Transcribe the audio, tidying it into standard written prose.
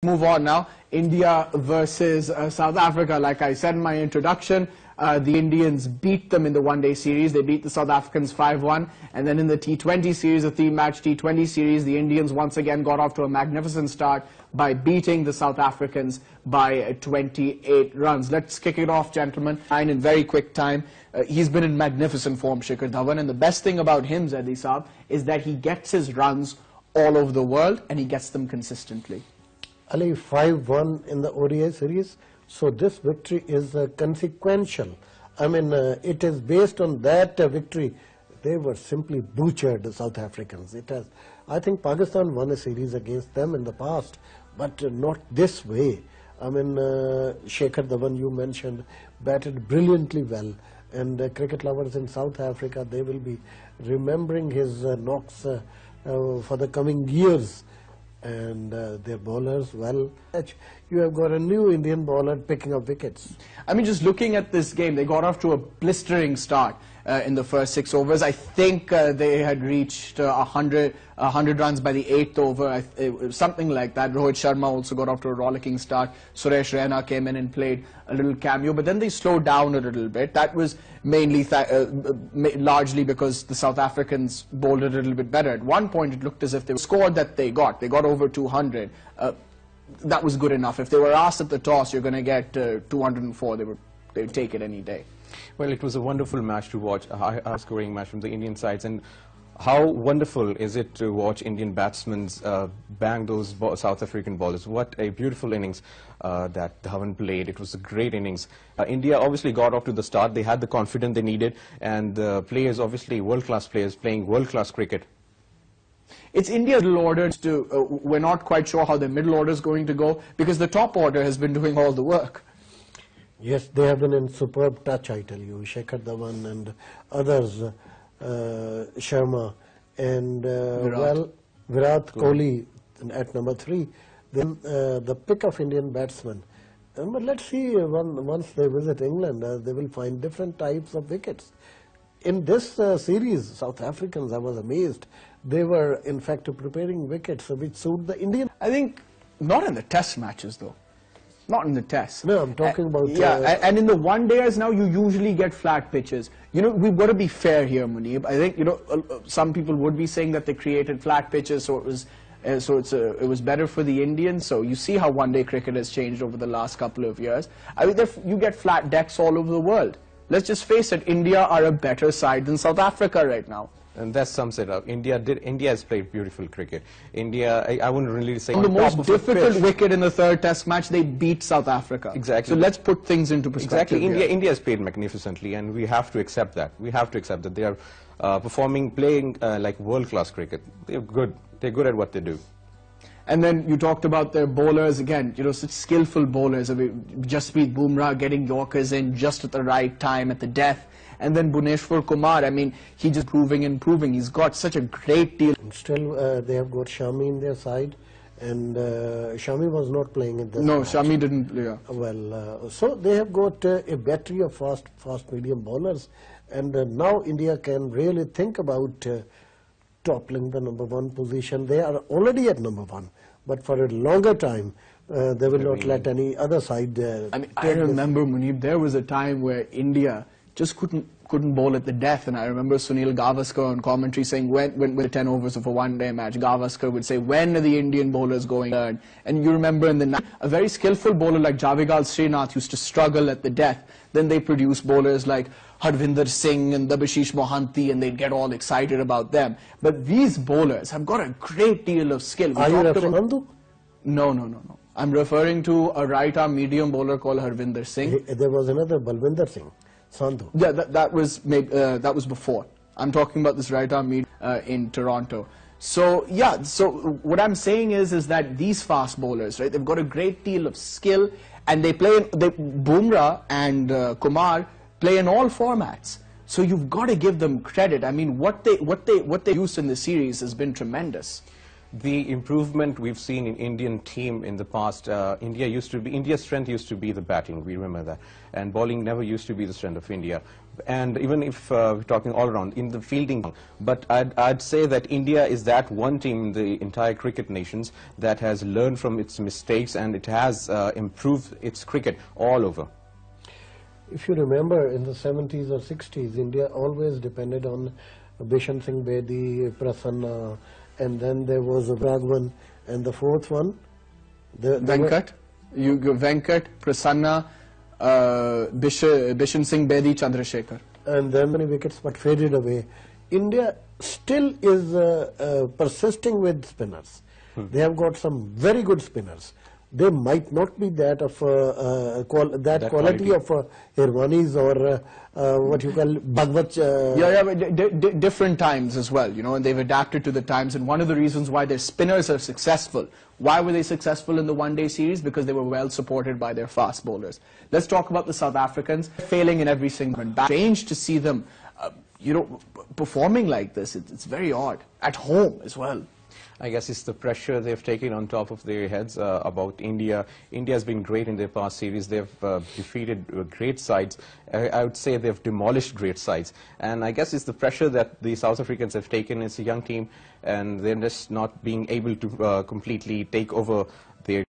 Move on now. India versus South Africa. Like I said in my introduction, the Indians beat them in the one-day series. They beat the South Africans 5-1. And then in the T20 series, a three-match T20 series, the Indians once again got off to a magnificent start by beating the South Africans by 28 runs. Let's kick it off, gentlemen. In very quick time. He's been in magnificent form, Shikhar Dhawan. And the best thing about him, Zaidi Saab, is that he gets his runs all over the world and he gets them consistently. Ali, 5-1 in the ODI series, so this victory is consequential. I mean, it is based on that victory. They were simply butchered, the South Africans. I think Pakistan won a series against them in the past, but not this way. I mean, Shikhar Dhawan, you mentioned, batted brilliantly well, and cricket lovers in South Africa, they will be remembering his knocks for the coming years. And their bowlers, well, you have got a new Indian bowler picking up wickets. I mean, just looking at this game, they got off to a blistering start in the first 6 overs. I think they had reached 100 runs by the 8th over, something like that. Rohit Sharma also got off to a rollicking start. Suresh Raina came in and played a little cameo, but then they slowed down a little bit. That was mainly largely because the South Africans bowled a little bit better. At one point, it looked as if the score that they got over 200. That was good enough. If they were asked at the toss, you're going to get 204, they would take it any day. Well, it was a wonderful match to watch, a high-scoring match from the Indian sides, and how wonderful is it to watch Indian batsmen bang those South African bowlers. What a beautiful innings that Dhawan played. It was a great innings. India obviously got off to the start. They had the confidence they needed, and the players, obviously world-class players, playing world-class cricket. It's India's middle order. We're not quite sure how the middle order is going to go because the top order has been doing all the work. Yes, they have been in superb touch, I tell you. Shikhar Dhawan and others, Sharma and Virat Kohli at number 3. Then the pick of Indian batsmen. But let's see, once they visit England, they will find different types of wickets. In this series, South Africans, I was amazed. They were, in fact, preparing wickets which suit the Indian. I think not in the test matches, though. Not in the test. No, I'm talking about... Yeah, and in the one-dayers now, you usually get flat pitches. You know, we've got to be fair here, Munib. I think, you know, some people would be saying that they created flat pitches, so it was better for the Indians. So you see how one-day cricket has changed over the last couple of years. I mean, you get flat decks all over the world. Let's just face it, India are a better side than South Africa right now. And that sums it up. India has played beautiful cricket. India, I wouldn't really say... On the most difficult wicket in the third test match, they beat South Africa. Exactly. So let's put things into perspective. Exactly. India has played magnificently, and we have to accept that. We have to accept that they are playing like world-class cricket. They're good. They're good at what they do. And then you talked about their bowlers again, you know, such skillful bowlers. I mean, Jasprit Bumrah getting Yorkers in just at the right time, at the death. And then Bhuvneshwar Kumar, I mean, he just improving. He's got such a great deal. Still, they have got Shami in their side, and Shami was not playing in this match. Shami didn't play. Yeah. Well, so they have got a battery of fast medium bowlers, and now India can really think about toppling the #1 position. They are already at #1, but for a longer time, they will not let any other side. I mean, I remember, Munib, there was a time where India just couldn't bowl at the death, and I remember Sunil Gavaskar on commentary saying when with 10 overs of a one-day match, Gavaskar would say, when are the Indian bowlers going to learn? And you remember in the night, a very skillful bowler like Javigal Srinath used to struggle at the death. Then they produced bowlers like Harvinder Singh and Dabashish Mohanty, and they'd get all excited about them. But these bowlers have got a great deal of skill. Are you referring to Nandu? No. I'm referring to a right-arm medium bowler called Harvinder Singh. There was another Balwinder Singh. Sandhu. Yeah, that was before. I'm talking about this right-arm mid in Toronto. So yeah, so what I'm saying is that these fast bowlers, right? They've got a great deal of skill, and Bumrah and Kumar play in all formats. So you've got to give them credit. I mean, what they used in the series has been tremendous. the improvement we've seen in Indian team in the past, India's strength used to be the batting, we remember that, and bowling never used to be the strength of India. And even if we're talking all around, in the fielding, but I'd say that India is that one team in the entire cricket nations that has learned from its mistakes, and it has improved its cricket all over. If you remember, in the 70s or 60s, India always depended on Bishan Singh Bedi, Prasanna, and then there was a Raghavan, and the fourth one, Venkat, Venkat, Prasanna, Bishan Singh Bedi, Chandrasekhar. And then many wickets but faded away. India still is persisting with spinners. They have got some very good spinners. They might not be that of quality of Irvanis or what you call Bhagwat. But different times as well, you know, and they've adapted to the times. And one of the reasons why their spinners are successful, why were they successful in the one-day series? Because they were well supported by their fast bowlers. Let's talk about the South Africans, failing in every single one. Strange to see them, you know, performing like this. It's very odd. At home as well. I guess it's the pressure they've taken on top of their heads about India. India has been great in their past series. They've defeated great sides. I would say they've demolished great sides. And I guess it's the pressure that the South Africans have taken. It's a young team, and they're just not being able to completely take over their